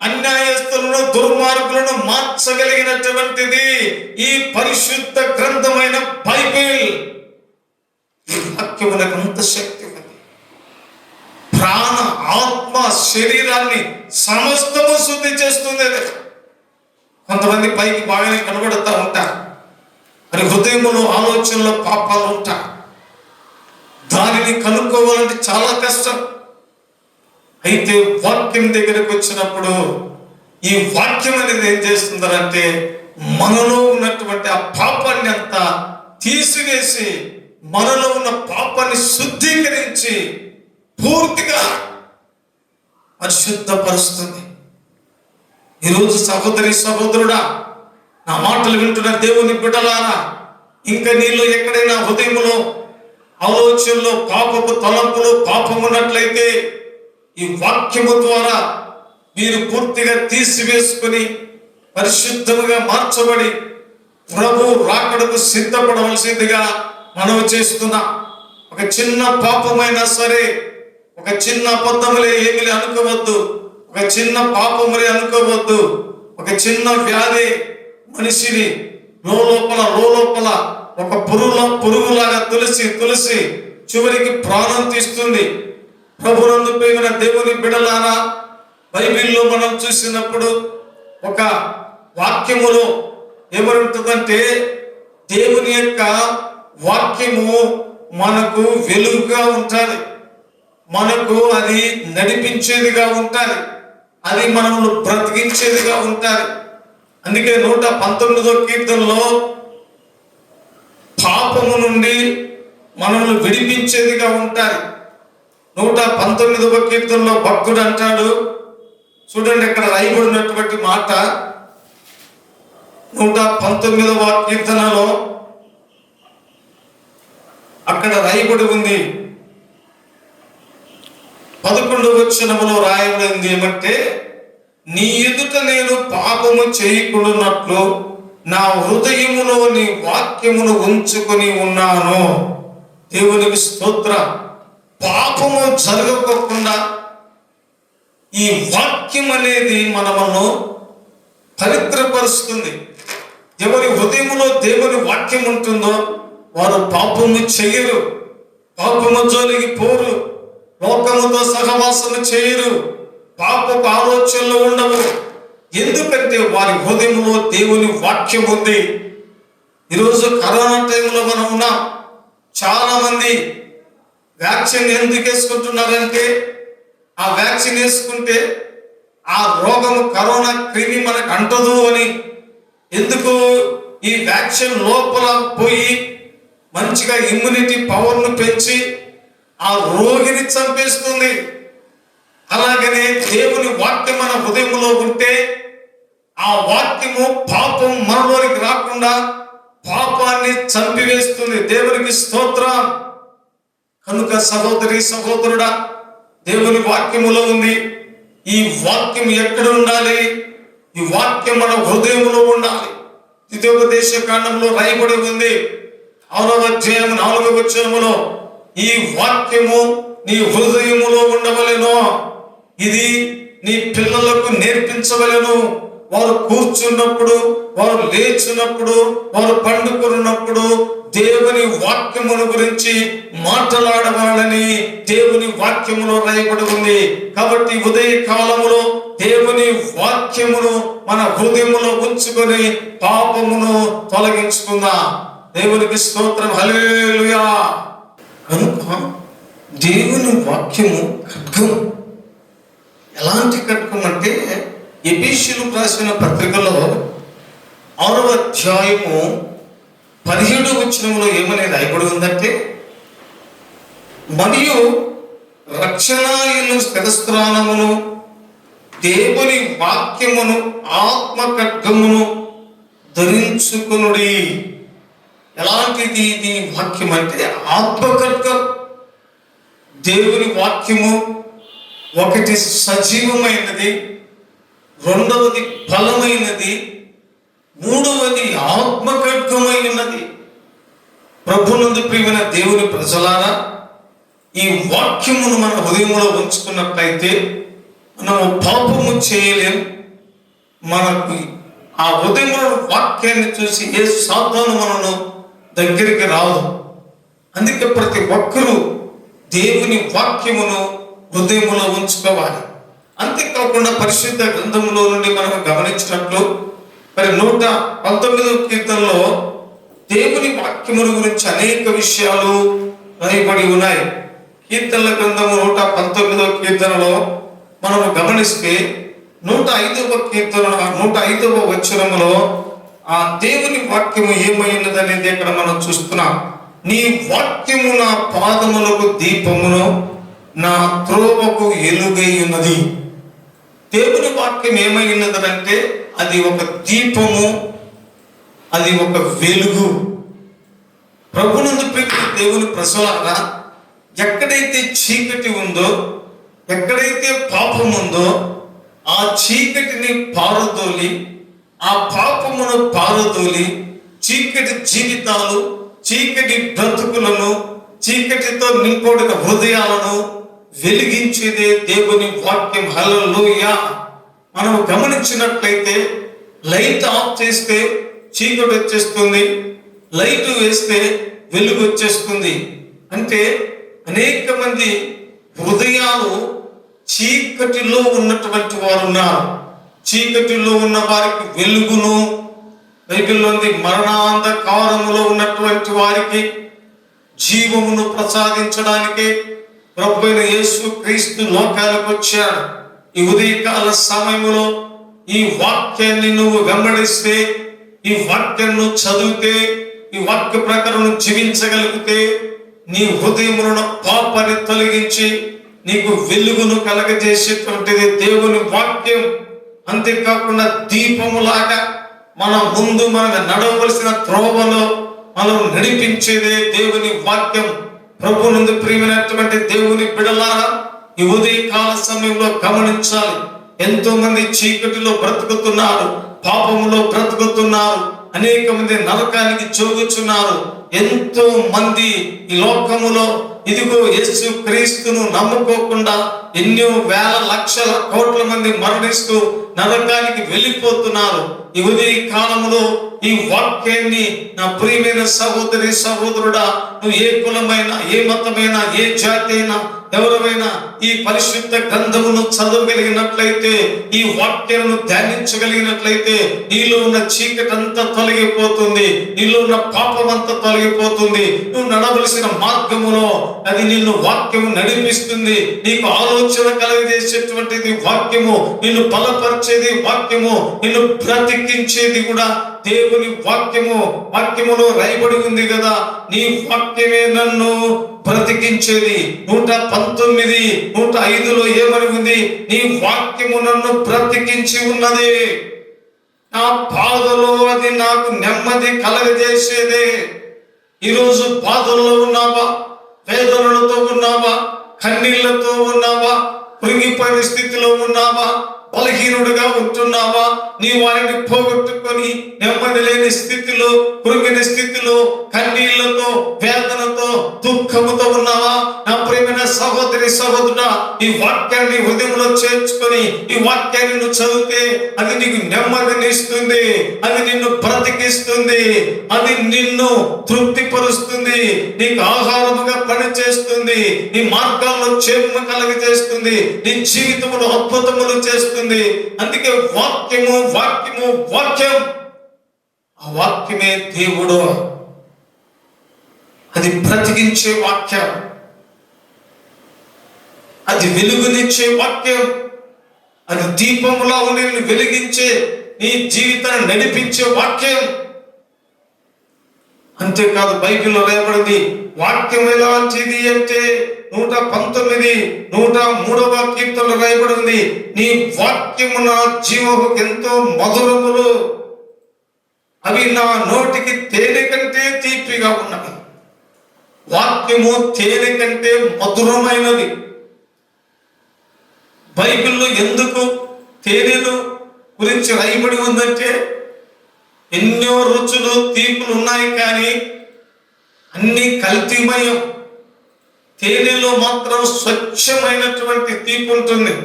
అన్యాయస్తులను, దుర్మార్గులను మార్చగలిగినటువంటిది ఈ పరిశుద్ధ గ్రంథమైన బైబిల్. ఈ వాక్యములకు అంత శక్తి ఉంది. ప్రాణ, ఆత్మ, శరీరాన్ని సమస్తము శుద్ధి చేస్తుంది. కొంతమంది పైకి బాగానే కనబడుతూ ఉంటారు, మరి హృదయంలో, ఆలోచనలో పాపాలు ఉంటాయి. దానిని కనుక్కోవాలంటే చాలా కష్టం. అయితే వాక్యం దగ్గరకు వచ్చినప్పుడు ఈ వాక్యం అనేది ఏం చేస్తుందంటే, మనలో ఉన్నటువంటి ఆ పాపాన్ని అంతా తీసివేసి, మనలో ఉన్న పాపాన్ని శుద్ధీకరించి పూర్తిగా పరిశుద్ధపరుస్తుంది. ఈరోజు సహోదరి, సహోదరుడా, నా మాటలు వింటున్న దేవుని బిడ్డలారా, ఇంకా నీలో ఎక్కడైనా హృదయంలో, ఆలోచనలో పాపపు తలంపులు, పాపం ఉన్నట్లయితే ఈ వాక్యము ద్వారా మీరు పూర్తిగా తీసివేసుకుని పరిశుద్ధముగా మార్చబడి ప్రభు రాకడకు సిద్ధపడవలసిందిగా మనవి చేస్తున్నా. ఒక చిన్న పాపమైనా సరే, ఒక చిన్న అబద్ధములే ఏమి అనుకోవద్దు, ఒక చిన్న పాపములే అనుకోవద్దు. ఒక చిన్న వ్యాధి మనిషిని లోపల ఒక పురుగులాగా తులసి చివరికి ప్రాణం తీస్తుంది. ప్రభునందు ప్రియమైన దేవుని బిడ్డలారా, బైబిల్లో మనం చూసినప్పుడు ఒక వాక్యములో ఏమంటుందంటే, దేవుని యొక్క వాక్యము మనకు వెలుగుగా ఉంటుంది, మనకు అది నడిపించేదిగా ఉంటుంది, అది మనల్ని బ్రతికించేదిగా ఉంటుంది. అందుకే 119వ కీర్తనలో పాపము నుండి మనల్ని విడిపించేదిగా ఉంటాయి. 119వ కీర్తనలో భక్తుడు అంటాడు, చూడండి అక్కడ రాయబడినటువంటి మాట. 119వ కీర్తనలో అక్కడ రాయబడి ఉంది, 11వ వచనములో రాయబడింది ఏమంటే, నీ ఎదుట నేను పాపము చేయకూడనట్లు నా హృదయములో నీ వాక్యమును ఉంచుకొని ఉన్నాను. దేవునికి స్తోత్రం. పాపము జరగకుండా ఈ వాక్యం అనేది మనము పవిత్రపరుస్తుంది. ఎవరి హృదయములో దేవుని వాక్యం ఉంటుందో వారు పాపము చెయ్యరు, పాపము జోలికి పోరు, లోకముతో సహవాసము చేయరు, పాపపు ఆలోచనలు ఉండవు. ఎందుకంటే వారి హృదయంలో దేవుని వాక్యం ఉంది. ఈరోజు కరోనా టైంలో మనం ఉన్నాం. చాలా మంది వ్యాక్సిన్ ఎందుకు వేసుకుంటున్నారంటే, ఆ వ్యాక్సిన్ వేసుకుంటే ఆ రోగము, కరోనా క్రిమి మనకు అంటదు అని. ఎందుకు? ఈ వ్యాక్సిన్ లోపల పోయి మంచిగా ఇమ్యూనిటీ పవర్ను పెంచి ఆ రోగిని చంపేస్తుంది. అలాగనే దేవుని వాక్యం మన హృదయంలో ఉంటే ఆ వాక్యము పాపం మనలోనికి రాకుండా పాపాన్ని చంపివేస్తుంది. దేవునికి స్తోత్రం. కనుక సహోదరి సహోదరుడా, దేవుని వాక్యములో ఉంది. ఈ వాక్యం ఎక్కడ ఉండాలి? ఈ వాక్యం మన హృదయంలో ఉండాలి. ద్వితీయోపదేశ కాండంలో రాయబడి ఉంది 6వ అధ్యాయం 4వ వచనములో, ఈ వాక్యము నీ హృదయములో ఉండవలెను, ఇది నీ పిల్లలకు నేర్పించవలెను. వారు కూర్చున్నప్పుడు, వారు లేచినప్పుడు, వారు పండుకున్నప్పుడు దేవుని వాక్యమును గురించి మాట్లాడవాలని దేవుని వాక్యములో రాయబడి ఉంది. కాబట్టి ఉదయ కాలములో దేవుని వాక్యమును మన హృదయములో ఉంచుకొని పాపమును తొలగించుకుందాం. దేవునికి స్తోత్రం. హల్లెలూయా. కనుక దేవుని వాక్యము ఖడ్గం. ఎలాంటి ఖడ్గం అంటే, ఎఫెసీయులకు రాసిన పత్రికలో 6వ అధ్యాయము 17వ వచనములో ఏమని రాయబడి ఉందంటే, మరియు రక్షణాయును శిరస్త్రాణమును దేవుని వాక్యమును ఆత్మ ఖడ్గమును ధరించుకొనుడి. ఎలాంటిది ఇది వాక్యం అంటే? ఆత్మ ఖడ్గం. దేవుని వాక్యము ఒకటి సజీవమైనది, రెండవది బలమైనది, మూడవది ఆత్మ ఖడ్గమై ఉన్నది. ప్రభునందు ప్రియమైన దేవుని ప్రజలారా, ఈ వాక్యమును మన హృదయంలో ఉంచుకున్నట్లయితే మనము పాపము చేయలేం. మనకు ఆ హృదయంలో వాక్యాన్ని చూసి ఏ సాతాను మనను దగ్గరికి రాదు. అందుకే ప్రతి ఒక్కరూ దేవుని వాక్యమును హృదయములో ఉంచుకోవాలి. అంతేకాకుండా పరిశుద్ధ గ్రంథములో నుండి మనం గమనించినట్లు మరి 119వ కీర్తనలో దేవుని వాక్యముల గురించి అనేక విషయాలు రాయబడి ఉన్నాయి. కీర్తనల గ్రంథము 119వ కీర్తనలో మనము గమనిస్తే 105వ కీర్తన 105వ వచనములో ఆ దేవుని వాక్యము ఏమైనది అనేది ఇక్కడ మనం చూస్తున్నాం. నీ వాక్యము నా పాదములకు దీపమును, నా త్రోవకు ఎలుగై ఉన్నది. దేవుని వాక్యం ఏమై ఉన్నదంటే అది ఒక దీపము, అది ఒక వెలుగు. ప్రభునందు ప్రియ దేవుని ప్రజలారా, ఎక్కడైతే చీకటి ఉందో, ఎక్కడైతే పాపం ఉందో ఆ చీకటిని పారదోలి, ఆ పాపమును పారదోలి, చీకటి జీవితాలు, చీకటి బ్రతుకులను, చీకటితో నింపబడిన హృదయాలను వెలిగించేదే దేవుని వాక్యం. హల్లెలూయా. మనం గమనించినట్లయితే లైట్ ఆఫ్ చేస్తే చీకటి వచ్చేస్తుంది, లైట్ వేస్తే వెలుగు వచ్చేస్తుంది. అంటే అనేక మంది హృదయాలు చీకటిలో ఉన్నటువంటి వారు ఉన్నారు. చీకటిలో ఉన్న వారికి వెలుగును, బైబిల్లో ఉంది మరణాంధకారములో ఉన్నటువంటి వారికి జీవమును ప్రసాదించడానికి ప్రభువైన యేసు క్రీస్తు లోకాలకు వచ్చాడు. ఈ ఉదయకాల సమయంలో ఈ వాక్యాన్ని నువ్వు వెంబడిస్తే, ఈ వాక్యాన్ని చదివితే, ఈ వాక్య ప్రకారం జీవించగలిగితే నీ హృదయములను పాపాన్ని తొలగించి నీకు వెలుగును కలగజేసేటువంటిది దేవుని వాక్యం. అంతేకాకుండా దీపములాగా మన ముందు మనం నడవలసిన త్రోవలో మనం నడిపించేదే దేవుని వాక్యం. ప్రభునందు ప్రియమైనటువంటి దేవుని బిడ్డలారా, ఈ ఉదయకాల సమయంలో గమనించాలి. ఎంతో మంది చీకటిలో బ్రతుకుతున్నారు, పాపములో బ్రతుకుతున్నారు, అనేక మంది నరకానికి జోగుచున్నారు. ఎంతో మంది ఈ లోకములో ఇదిగో యేసు క్రీస్తును నమ్ముకోకుండా ఎన్నో వేల లక్షల కోట్ల మంది మరణిస్తూ నరకానికి వెళ్ళిపోతున్నారు. ఈ ఉదయ కాలంలో ఈ వాక్యాన్ని నా ప్రియమైన సహోదరి సహోదరుడా, నువ్వు ఏ కులమైనా, ఏ మతమైనా, ఏ జాతి అయినా, ఎవరైనా ఈ పరిశుద్ధ గ్రంథమును చదవగలిగినట్లయితే, ఈ వాక్యాలను ధ్యానించగలిగినట్లయితే నీలో ఉన్న చీకటి అంతా తొలగిపోతుంది, నీలో ఉన్న పాపం అంతా తొలగిపోతుంది. నువ్వు నడవలసిన మార్గములో అది నిన్ను వాక్యము నడిపిస్తుంది. నీకు ఆలోచన కలగజేసేటువంటిది వాక్యము, నిన్ను బలపరిచేది వాక్యము, నిన్ను బ్రతికించేది కూడా దేవుని వాక్యము. వాక్యములో రాయబడి ఉంది కదా, నీ వాక్యమే నన్ను బ్రతికించేది. 119, 105లో ఏమని ఉంది? నీ వాక్యము నన్ను బ్రతికించి ఉన్నది. నా బాధలో అది నాకు నెమ్మది కలగజేసేదే. ఈరోజు బాధల్లో ఉన్నావా? వేదనలతో ఉన్నావా? కన్నీళ్లతో ఉన్నావా? కృంగిపోయిన స్థితిలో ఉన్నావా? బలహీనుడిగా ఉంటున్నావా? నీ వారిని పోగొట్టుకొని నెమ్మది లేని స్థితిలో, కృంగిన స్థితిలో, కన్నీళ్లతో, వేదనతో, దుఃఖముతో ఉన్నావా? నా ప్రియమైన సహోదరి సహోదరుడా, ఈ వాక్యాన్ని హృదయంలో చేర్చుకొని ఈ వాక్యాన్ని నువ్వు చదివితే అది నీకు నెమ్మదిని ఇస్తుంది, అది నిన్ను బ్రతికిస్తుంది, అది నిన్ను తృప్తిపరుస్తుంది, నీకు ఆహారముగా పనిచేస్తుంది, నీ మార్గాల్లో క్షేమము కలుగజేస్తుంది, నీ జీవితంలో అద్భుతములు చేస్తుంది. అందుకే వాక్యము వాక్యము వాక్యం, ఆ వాక్యమే దేవుడు. అది బ్రతికించే వాక్యం, అది వెలుగునిచ్చే వాక్యం, అది దీపములా నిన్ను వెలిగించే, నీ జీవితాన్ని నడిపించే వాక్యం. అంతేకాదు బైబిల్లో రాయబడింది వాక్యం ఎలాంటిది అంటే 119, 103వ కీర్తనలో రాయబడింది, నీ వాక్యము నా జీవము ఎంతో మధురములు, అవి నా నోటికి తేనె కంటే తీపిగా ఉన్నవి. వాక్యము తేనె కంటే మధురమైనది. బైబిల్లో ఎందుకు తేనెలు గురించి రాయబడి ఉందంటే, ఎన్నో రుచులు తీపులు ఉన్నాయి, కానీ అన్ని కల్తీమయం. తేనెలో మాత్రం స్వచ్ఛమైనటువంటి తీపి ఉంటుంది,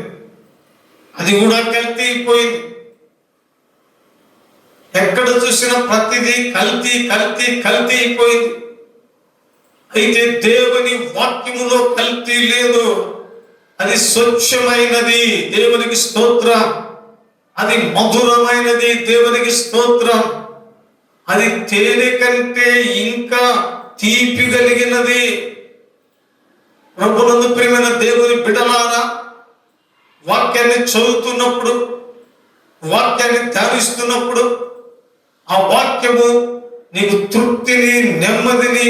అది కూడా కల్తీ అయిపోయింది. ఎక్కడ చూసినా ప్రతిదీ కల్తీ కల్తీ కల్తీ అయిపోయింది. అయితే దేవుని వాక్యములో కల్తీ లేదు, అది స్వచ్ఛమైనది, దేవునికి స్తోత్రం. అది మధురమైనది, దేవునికి స్తోత్రం. అది తేనె కంటే ఇంకా తీపి కలిగినది. ప్రభునందు ప్రియమైన దేవుని బిడ్డలారా, వాక్యాన్ని చదువుతున్నప్పుడు, వాక్యాన్ని ధ్యానిస్తున్నప్పుడు ఆ వాక్యము నీకు తృప్తిని, నెమ్మదిని,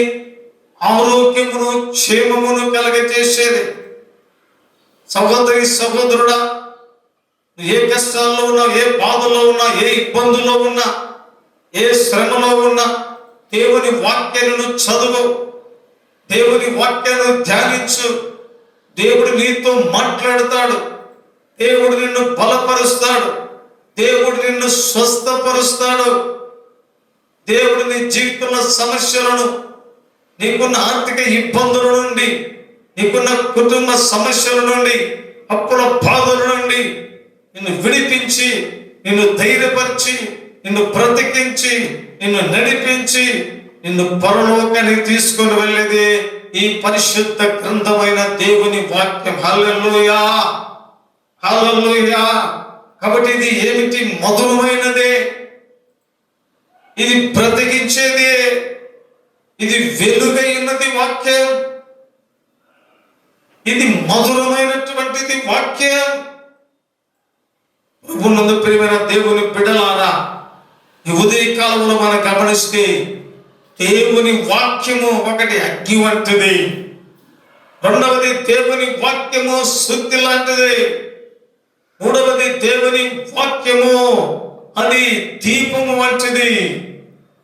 ఆరోగ్యమును, క్షేమమును కలగజేసేది. సహోదరి సహోదరుడా, ఏ కష్టాల్లో ఉన్నా, ఏ బాధలో ఉన్నా, ఏ ఇబ్బందుల్లో ఉన్నా, ఏ శ్రమలో ఉన్నా, దేవుని వాక్యాన్ని చదువు, దేవుని వాక్యాన్ని ధ్యానించు. దేవుడు నీతో మాట్లాడతాడు, దేవుడు నిన్ను బలపరుస్తాడు, దేవుడు నిన్ను స్వస్థపరుస్తాడు. దేవుడు నీ జీవితంలో సమస్యలను, నీకున్న ఆర్థిక ఇబ్బందుల నుండి, నీకున్న కుటుంబ సమస్యల నుండి, అప్పుల బాధల నుండి నిన్ను విడిపించి, నిన్ను ధైర్యపరిచి, నిన్ను బ్రతికించి, నిన్ను నడిపించి, నిన్ను పరలోకానికి తీసుకొని వెళ్ళేది ఈ పరిశుద్ధ గ్రంథమైన దేవుని వాక్యం. హల్లెలూయా, హల్లెలూయా. కాబట్టి ఇది ఏమిటి? మధురమైనదే, ఇది బ్రతికించేది, ఇది వెలుగైనది వాక్యం, ఇది మధురమైనటువంటిది వాక్యం. ప్రభునందు ప్రియమైన దేవుని బిడ్డలారా, ఈ ఉదయకాలంలో మనం గమనిస్తే దేవుని వాక్యము ఒకటి అగ్గి వంటిది, రెండవది దేవుని వాక్యము శుద్ధి లాంటిది, మూడవది దేవుని వాక్యము అది దీపము వంటిది,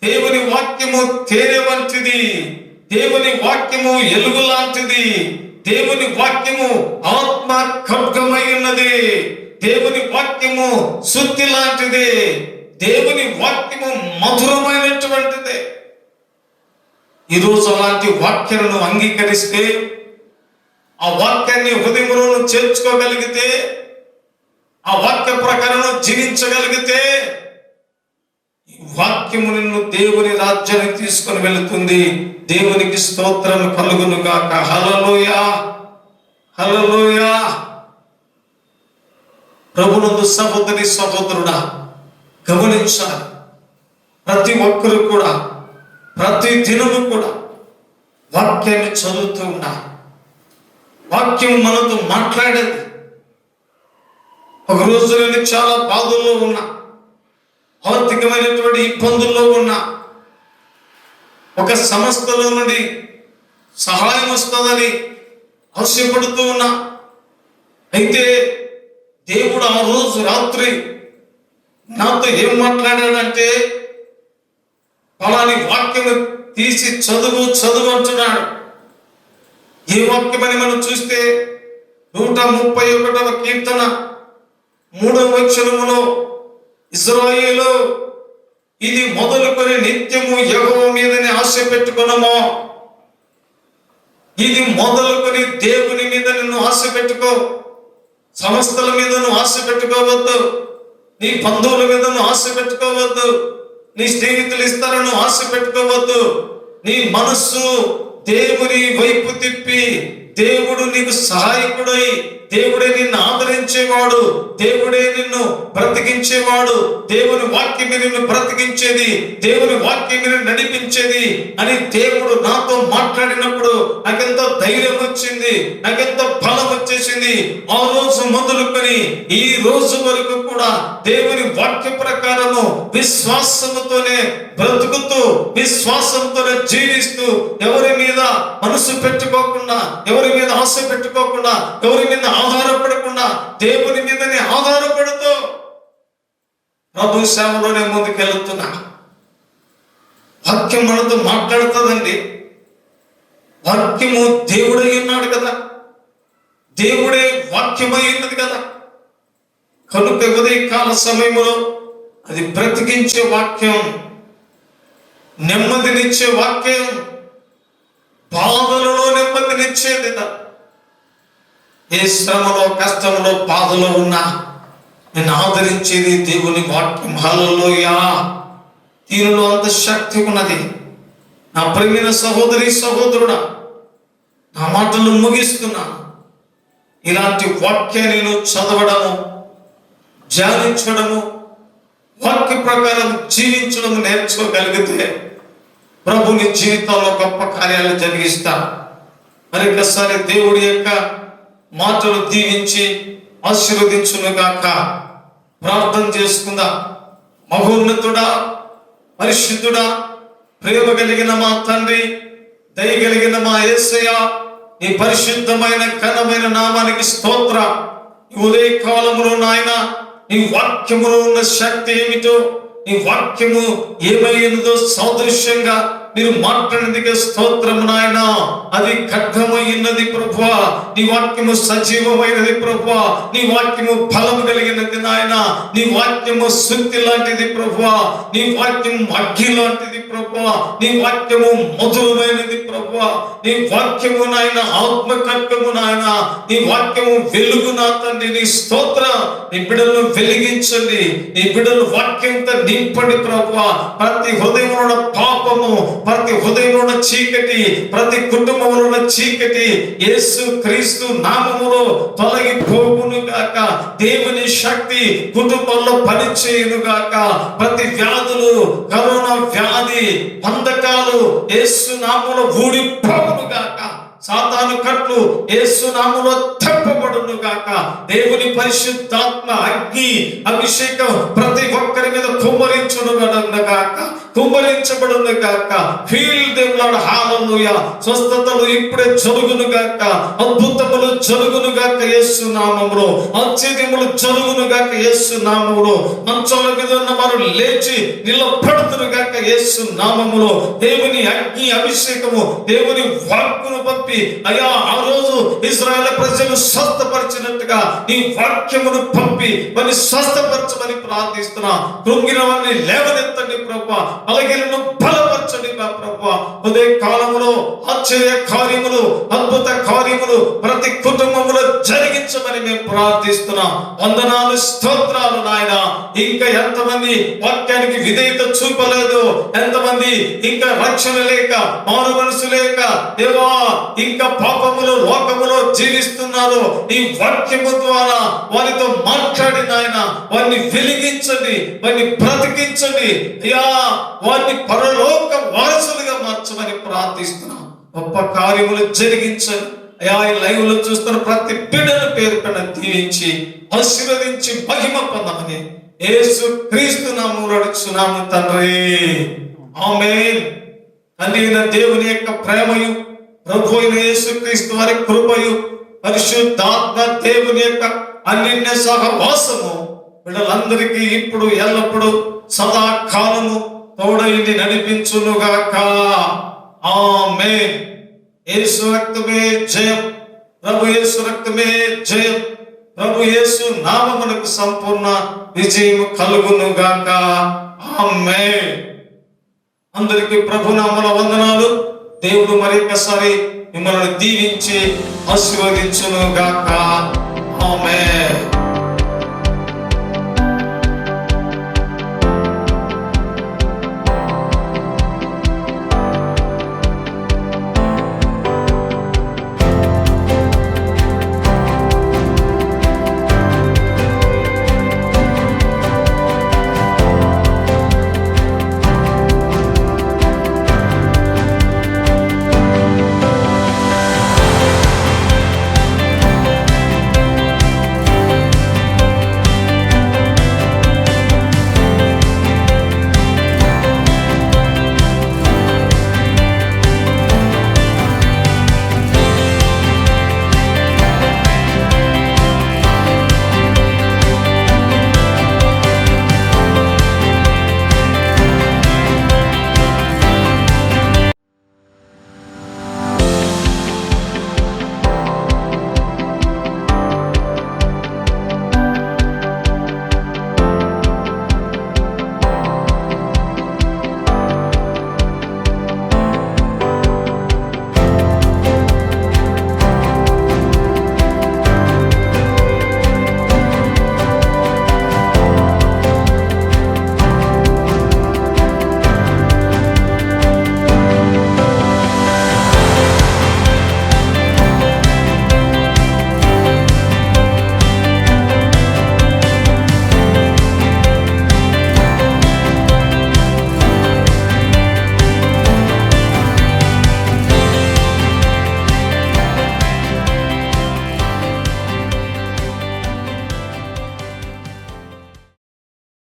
దేవుని వాక్యము తేనె వంటిది, దేవుని వాక్యము ఎలుగు లాంటిది, దేవుని వాక్యము ఆత్మ ఖడ్గమై ఉన్నది, దేవుని వాక్యము శుద్ధి లాంటిది, దేవుని వాక్యము మధురమైనటువంటిది. ఈరోజు అలాంటి వాక్యాలను అంగీకరిస్తే, ఆ వాక్యాన్ని హృదయంలో చేర్చుకోగలిగితే, ఆ వాక్య ప్రకారం జీవించగలిగితే, ఈ వాక్యము నిన్ను దేవుని రాజ్యానికి తీసుకొని వెళుతుంది. దేవునికి స్తోత్రం కలుగును గాక. హల్లెలూయా, హల్లెలూయా. ప్రభునందు సహోదరి సహోదరుడా, గమనించాలి. ప్రతి ఒక్కరు కూడా ప్రతి దినము కూడా వాక్యాన్ని చదువుతూ ఉండాలి. వాక్యం మనతో మాట్లాడేది. ఒక రోజు నేను చాలా బాధల్లో ఉన్నా, ఆర్థికమైనటువంటి ఇబ్బందుల్లో ఉన్నా, ఒక సంస్థలో నుండి సహాయం వస్తుందని ఆశపడుతూ ఉన్నా. అయితే దేవుడు ఆ రోజు రాత్రి నాతో ఏం మాట్లాడాడంటే, పలాని వాక్యము తీసి చదువు అంటున్నాడు. ఏ వాక్యమని మనం చూస్తే 131వ కీర్తన 3వ వచనములో, ఇశ్రాయేలు ఇది మొదలుకొని నిత్యము యెహోవా మీదనే ఆశ పెట్టుకొనమో. ఇది మొదలుకొని దేవుని మీద నిన్ను ఆశ పెట్టుకో. సంస్థల మీద నువ్వు ఆశ పెట్టుకోవద్దు. నీ బంధువుల మీద నువ్వు ఆశ పెట్టుకోవద్దు. నీ స్నేహితులు ఇస్తారని ఆశ పెట్టుకోవద్దు. నీ మనస్సు దేవుని వైపు తిప్పి, దేవుడు నీకు సహాయకుడై, దేవుడే నిన్ను ఆదరించేవాడు, దేవుడే నిన్ను బ్రతికించేవాడు, దేవుని వాక్యమే నిన్ను బ్రతికించేది, దేవుని వాక్యమే నిన్ను నడిపించేది అని దేవుడు నాతో మాట్లాడినప్పుడు నాకెంతో ధైర్యం వచ్చింది, నాకెంతో బలం వచ్చేసింది. ఆ రోజు మొదలుకొని ఈ రోజు వరకు కూడా దేవుని వాక్య ప్రకారము విశ్వాసముతోనే బ్రతుకుతూ, విశ్వాసంతోనే జీవిస్తూ, ఎవరి మీద మనసు పెట్టుకోకుండా, ఎవరి మీద ఆశ పెట్టుకోకుండా, ఎవరి మీద ఆధారపడకుండా దేవుని మీదనే ఆధారపడుతూ ప్రభు సేవలోనే ముందుకెళ్తున్నా. వాక్యం మనతో మాట్లాడుతుందండి. వాక్యము దేవుడై ఉన్నాడు కదా, దేవుడే వాక్యమై ఉన్నది కదా. కనుక ఉదయకాల సమయంలో అది బ్రతికించే వాక్యం, నెమ్మదినిచ్చే వాక్యం, బాధలలో నెమ్మదినిచ్చేది. ఏ శ్రమలో, కష్టంలో, బాధలో ఉన్నా నేను ఆదరించేది దేవుని వాక్యం. హల్లెలూయా. దీనిలో అంత శక్తి ఉన్నది. నా ప్రియమైన సహోదరి సహోదరుడా, నా మాటలు ముగిస్తున్నాను. ఇలాంటి వాక్యాన్ని నువ్వు చదవడము, ధ్యానించడము, వాక్య ప్రకారం జీవించడం నేర్చుకోగలిగితే ప్రభు నీ జీవితంలో గొప్ప కార్యాలు జరిగిస్తా. మరొకసారి దేవుడి యొక్క మాటలు దీవించి ఆశీర్వదించునుగాక. ప్రార్థన చేసుకుందా. మహోన్నతుడా, పరిశుద్ధుడా, ప్రేమ కలిగిన మా తండ్రి, దయ కలిగిన మా యేసయ్య, నీ పరిశుద్ధమైన ఘనమైన నామానికి స్తోత్ర. ఈ ఉదయ కాలములో నాయన నీ వాక్యములో ఉన్న శక్తి ఏమిటో, నీ వాక్యము ఏమైనదో సాదృశ్యంగా మీరు మాట్లాడినందుకే స్తోత్రము నాయన. అది ఖడ్గమైనది ప్రభువా, నీ వాక్యము సజీవమైనది ప్రభువా, నీ వాక్యము బలము కలిగినది నాయన. నీ వాక్యము శుద్ధి లాంటిది ప్రభువా, నీ వాక్యము అగ్ని లాంటిది ప్రభువా, నీ వాక్యము మధురమైనది ప్రభువా, నీ వాక్యము నాయన ఆత్మ ఖడ్గము నాయన, నీ వాక్యము వెలుగు నా తండ్రి. నీ స్తోత్ర. నీ బిడ్డలను వెలిగించండి, నీ బిడ్డలు వాక్యంతో నింపండి ప్రభువా. ప్రతి హృదయంలో ఉన్న పాపము, ప్రతి హృదయంలో ఉన్న చీకటి, ప్రతి కుటుంబంలో ఉన్న చీకటి యేసు క్రీస్తు నామములో తొలగిపోవును గాక. దేవుని శక్తి కుటుంబంలో పనిచేయును గాక. ప్రతి వ్యాధులు, కరోనా వ్యాధి, బంధకాలు యేసు నామములో ఊడిపోవును గాక. సాతాను కట్లు యేసు నామములో తప్పబడును గాక. దేవుని పరిశుద్ధాత్మ అగ్ని అభిషేకం ప్రతి ఒక్కరి మీద కుమ్మరించును గాక, కుమ్మరించబడును గాక. Fill them Lord. హల్లెలూయా. స్వస్థతలు ఇప్పుడే జరుగును గాక, అద్భుతములు జరుగును గాక యేసు నామములో, ఆశ్చర్యములు జరుగును గాక యేసు నామములో. మంచాల మీద ఉన్న వారు లేచి నిలబడుతురు గాక యేసు నామములో. దేవుని అగ్ని అభిషేకము, దేవుని వాక్కును పంపి అయ్యా ఆ రోజు ఇశ్రాయేలు ప్రజలు స్వస్థపరిచినట్టుగా నీ వాక్యమును పంపి వారిని స్వస్థపరచమని ప్రార్థిస్తున్నా. కృంగిన వారిని లేవనెత్తండి ప్రభువా, బలహీనులను బలపరచండి ప్రభువా. ఉదయ కాలములో ఆశ్చర్య కార్యములు, అద్భుత కార్యములు ప్రతి కుటుంబములో జరిగించమని మేము ప్రార్థిస్తున్నాం. వందనాలు, స్తోత్రాలు నాయన. ఇంకా ఎంతమంది వాక్యానికి విధేయత చూపలేదు, ఎంతమంది ఇంకా రక్షణ లేక, మారు మనసు లేక దేవా ఇంకా పాపములో లోకములో జీవిస్తున్నారు. నీ వాక్యము ద్వారా వారితో మాట్లాడిన ఆయన వారిని వెలిగించండి, వారిని బ్రతికించండి అయ్యా. వారిని పరలోక వారసులుగా మార్చమని ప్రార్థిస్తున్నాం. గొప్ప కార్యములు జరిగించండి అయ్యా. ఈ లైవ్ లో చూస్తున్న ప్రతి బిడ్డను పేరుకన్నా దీవించి ఆశీర్వదించి మహిమ పొందమని యేసు క్రీస్తు నామములో అడుగుచున్నాము తండ్రి. ఆమేన్. తండ్రి అయిన దేవుని యొక్క ప్రేమయు, ప్రభు అయిన యేసు క్రీస్తు వారి కృపయు, పరిశుద్ధాత్మ దేవుని యొక్క అన్యోన్య సహవాసము బిడ్డలందరికీ ఇప్పుడు ఎల్లప్పుడూ సదాకాలము తోడైంది నడిపించునుగాక. ఆమేన్. యేసు రక్తమే జయం, ప్రభు యేసు రక్తమే జయం, ప్రభు యేసు నామమునకు సంపూర్ణ విజయం కలుగునుగాక. ఆమేన్. అందరికీ ప్రభు నామమున వందనాలు. దేవుడు మరొకసారి మిమ్మల్ని దీవించి ఆశీర్వదించునుగాక. ఆమేన్.